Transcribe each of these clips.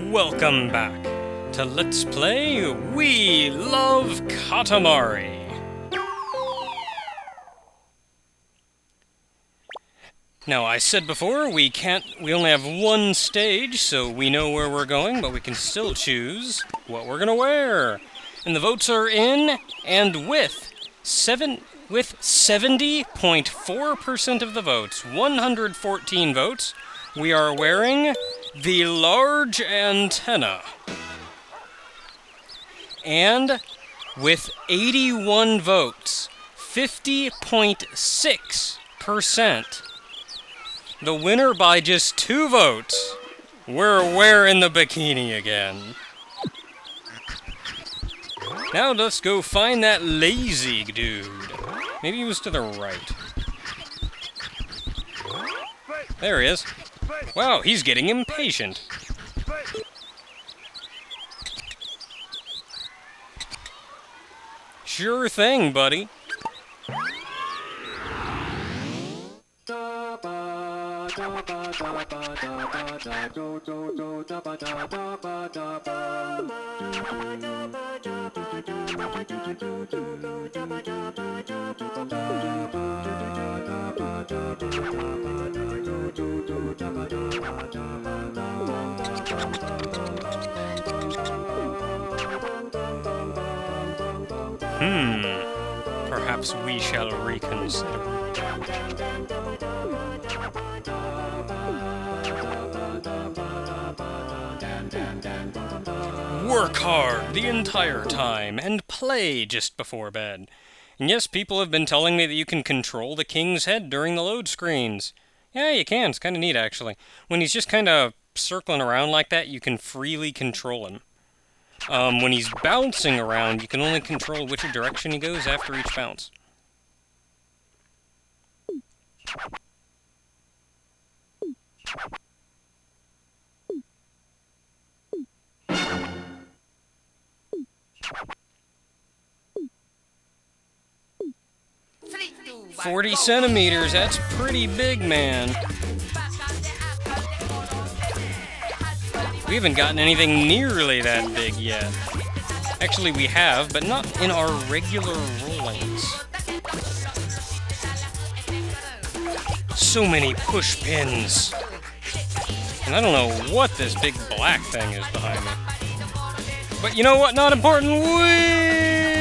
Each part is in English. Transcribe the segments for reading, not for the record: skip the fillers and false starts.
Welcome back to Let's Play We Love Katamari. Now, I said before, we only have one stage, so we know where we're going, but we can still choose what we're gonna wear. And the votes are in, and with 70.4% of the votes, 114 votes, we are wearing the large antenna. And with 81 votes, 50.6%, the winner by just 2 votes, we're wearing the bikini again. Now let's go find that lazy dude. Maybe he was to the right. There he is. Wow, he's getting impatient. Sure thing, buddy. Perhaps we shall reconsider. Work hard the entire time and play just before bed. And yes, people have been telling me that you can control the king's head during the load screens. Yeah, you can. It's kind of neat, actually. When he's just kind of circling around like that, you can freely control him. When he's bouncing around, you can only control which direction he goes after each bounce. "40 centimeters, that's pretty big, man." We haven't gotten anything nearly that big yet. Actually, we have, but not in our regular rollings. So many push pins. And I don't know what this big black thing is behind me. But you know what? Not important. Whee!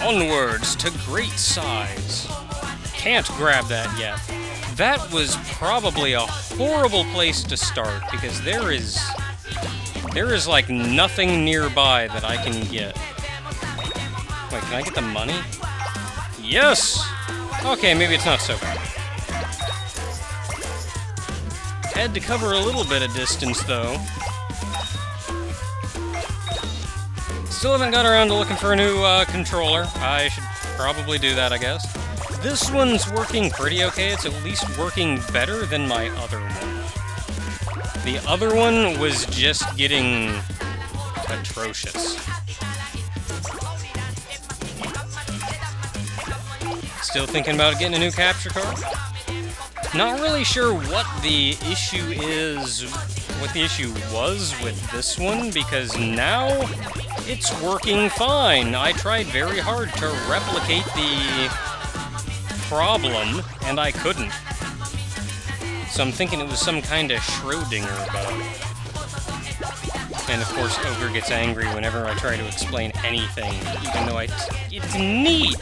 Onwards to great size. Can't grab that yet. That was probably a horrible place to start, because there is like nothing nearby that I can get. Wait, can I get the money? Yes! Okay, maybe it's not so bad. Had to cover a little bit of distance, though. Still haven't got around to looking for a new controller. I should probably do that, I guess. This one's working pretty okay. It's at least working better than my other one. The other one was just getting atrocious. Still thinking about getting a new capture card? Not really sure what the issue was with this one, because now it's working fine. I tried very hard to replicate the problem, and I couldn't. So I'm thinking it was some kind of Schrodinger bug. And of course, Ogre gets angry whenever I try to explain anything, even though it's neat!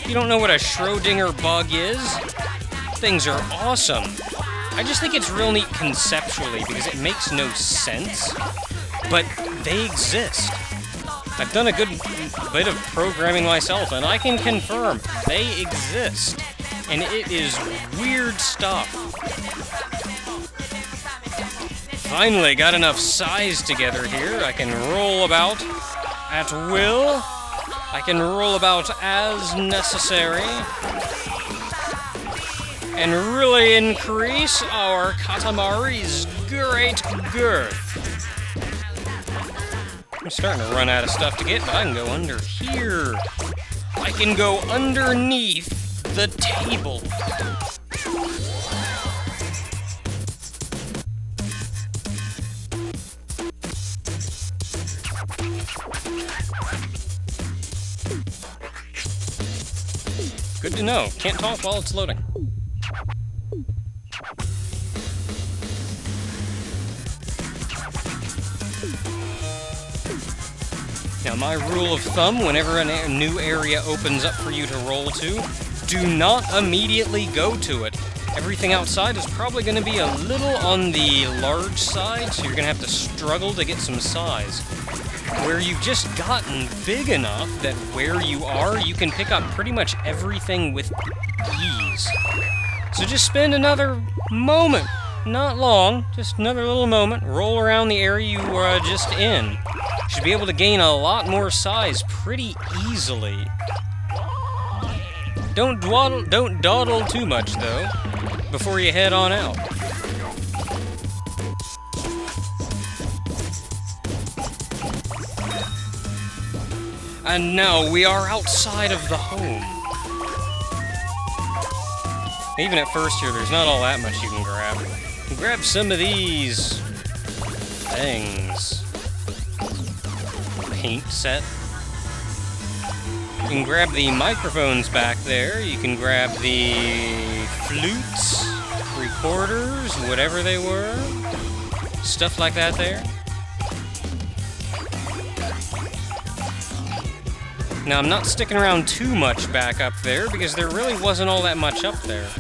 You don't know what a Schrodinger bug is? Things are awesome. I just think it's real neat conceptually, because it makes no sense, but they exist. I've done a good bit of programming myself, and I can confirm they exist. And it is weird stuff. Finally got enough size together here. I can roll about at will. I can roll about as necessary. And really increase our Katamari's great girth. I'm starting to run out of stuff to get, but I can go under here. I can go underneath the table. Good to know. Can't talk while it's loading. Now, my rule of thumb, whenever a new area opens up for you to roll to, do not immediately go to it. Everything outside is probably going to be a little on the large side, so you're going to have to struggle to get some size. Where you've just gotten big enough that where you are, you can pick up pretty much everything with ease. So just spend another moment, not long, just another little moment, roll around the area you were just in. You should be able to gain a lot more size pretty easily. Don't dawdle too much, though, before you head on out. And now we are outside of the home. Even at first here, there's not all that much you can grab. You can grab some of these things. Paint set. You can grab the microphones back there. You can grab the flutes, recorders, whatever they were. Stuff like that there. Now, I'm not sticking around too much back up there because there really wasn't all that much up there.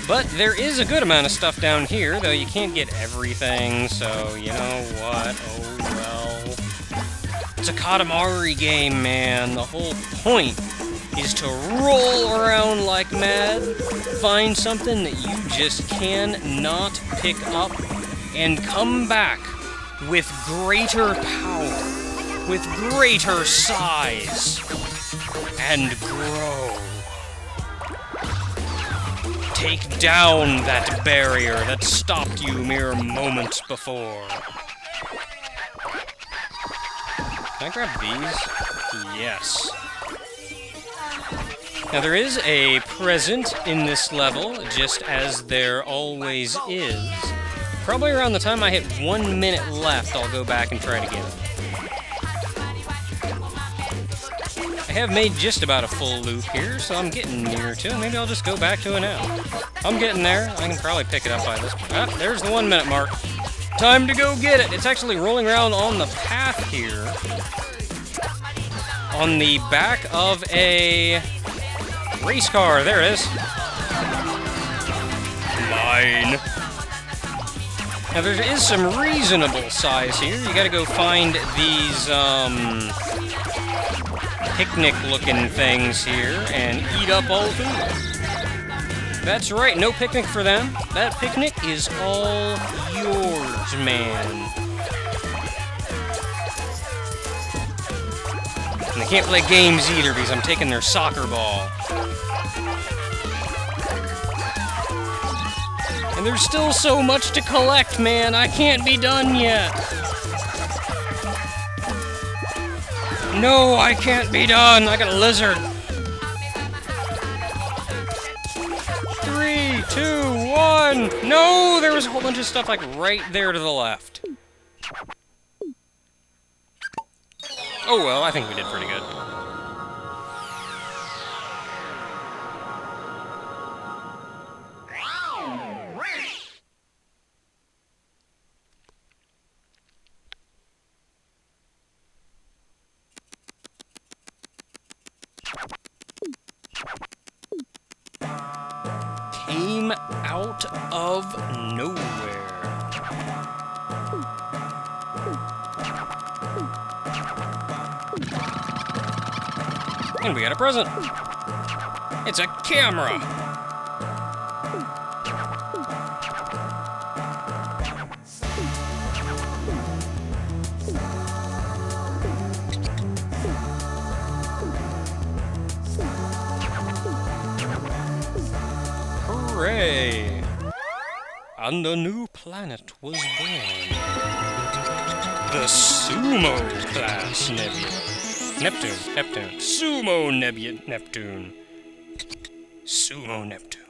But there is a good amount of stuff down here, though you can't get everything, so you know what? Oh well. It's a Katamari game, man. The whole point is to roll around like mad, find something that you just cannot pick up, and come back with greater power, with greater size, and grow. Take down that barrier that stopped you mere moments before. Can I grab these? Yes. Now there is a present in this level, just as there always is. Probably around the time I hit 1 minute left, I'll go back and try to get it. I have made just about a full loop here, so I'm getting near to it. Maybe I'll just go back to it now. I'm getting there. I can probably pick it up by this point. Ah, there's the 1 minute mark. Time to go get it. It's actually rolling around on the path here. On the back of a race car. There it is. Mine. Now there is some reasonable size here. You gotta go find these, picnic-looking things here and eat up all food. That's right, no picnic for them. That picnic is all yours, man. And they can't play games either because I'm taking their soccer ball. And there's still so much to collect, man. I can't be done yet. No, I can't be done. I got a lizard. 3, 2, 1. No, there was a whole bunch of stuff like right there to the left. Oh well, I think we did pretty good. Came out of nowhere. And we got a present. It's a camera. Hooray! And a new planet was born. The Sumo class nebula. Neptune. Sumo nebula. Neptune. Sumo Neptune.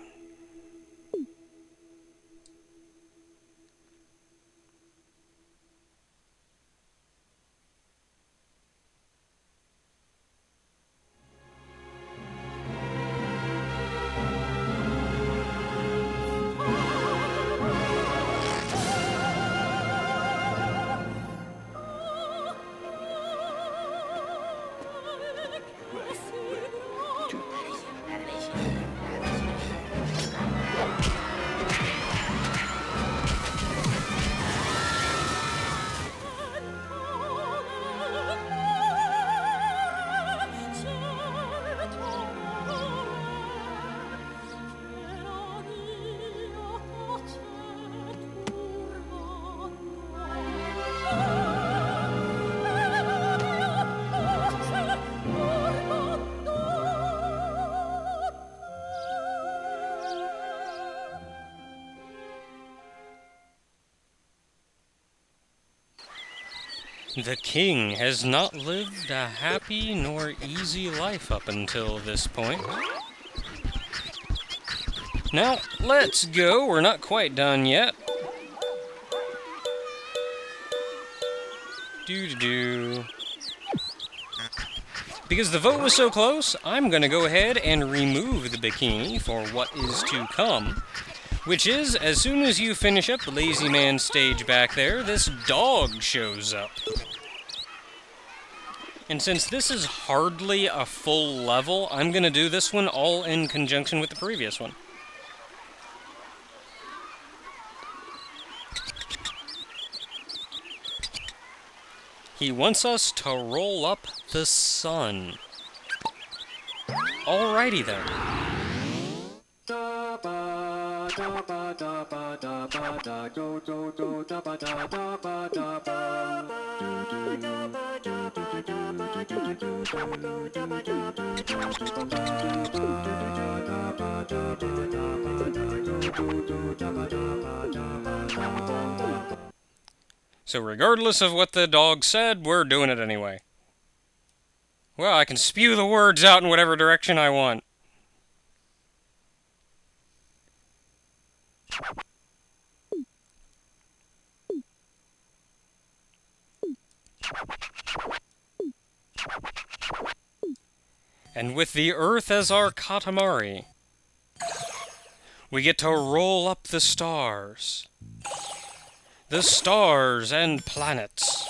The king has not lived a happy nor easy life up until this point. Now, let's go. We're not quite done yet. Doo-doo-doo. Because the vote was so close, I'm going to go ahead and remove the bikini for what is to come. Which is, as soon as you finish up the Lazy Man stage back there, this dog shows up. And since this is hardly a full level, I'm going to do this one all in conjunction with the previous one. He wants us to roll up the sun. Alrighty then. So regardless of what the dog said, we're doing it anyway. Well, I can spew the words out in whatever direction I want. And with the Earth as our Katamari, we get to roll up the stars. The stars and planets.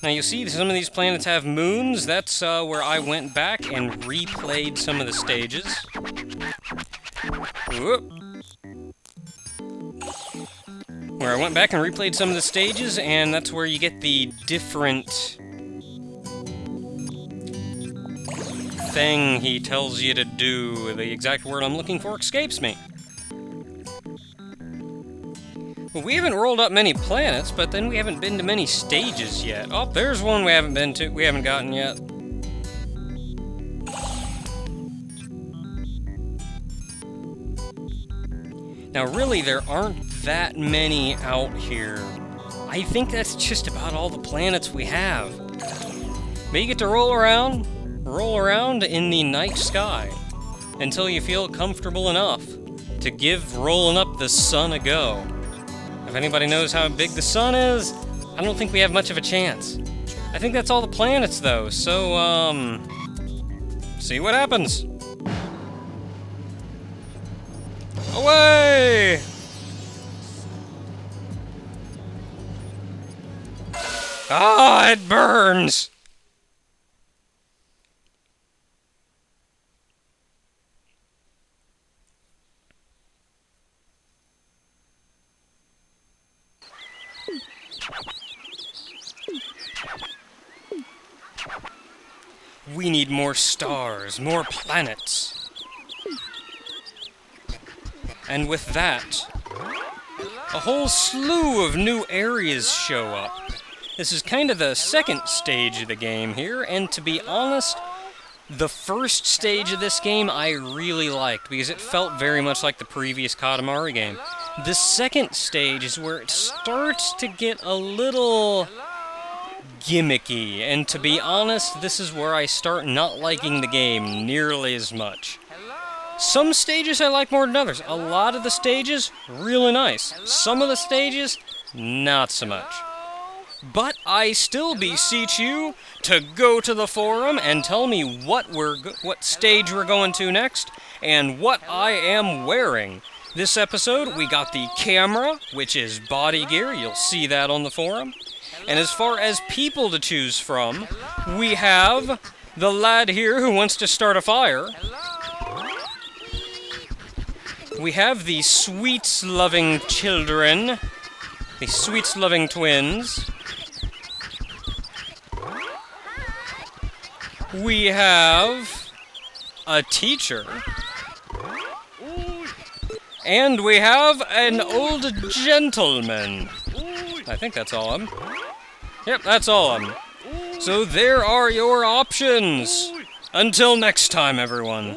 Now you see some of these planets have moons. That's where I went back and replayed some of the stages. Whoop. Where I went back and replayed some of the stages, and that's where you get the different thing he tells you to do. The exact word I'm looking for escapes me. Well, we haven't rolled up many planets, but then we haven't been to many stages yet. Oh, there's one we haven't been to. We haven't gotten yet. Now, really, there aren't that many out here. I think that's just about all the planets we have. But you get to roll around in the night sky until you feel comfortable enough to give rolling up the sun a go. If anybody knows how big the sun is, I don't think we have much of a chance. I think that's all the planets, though, so, see what happens. Away! Ah, it burns! We need more stars, more planets. And with that, a whole slew of new areas show up. This is kind of the second stage of the game here, and to be honest, the first stage of this game I really liked, because it felt very much like the previous Katamari game. The second stage is where it starts to get a little gimmicky, and to be honest, this is where I start not liking the game nearly as much. Some stages I like more than others. A lot of the stages, really nice. Some of the stages, not so much. But I still beseech you to go to the forum and tell me what stage we're going to next, and what I am wearing. This episode, we got the camera, which is body gear. You'll see that on the forum. And as far as people to choose from, we have the lad here who wants to start a fire. We have the sweets-loving children, the sweets-loving twins. We have a teacher. And we have an old gentleman. I think that's all of them. Yep, that's all of them. So there are your options. Until next time, everyone.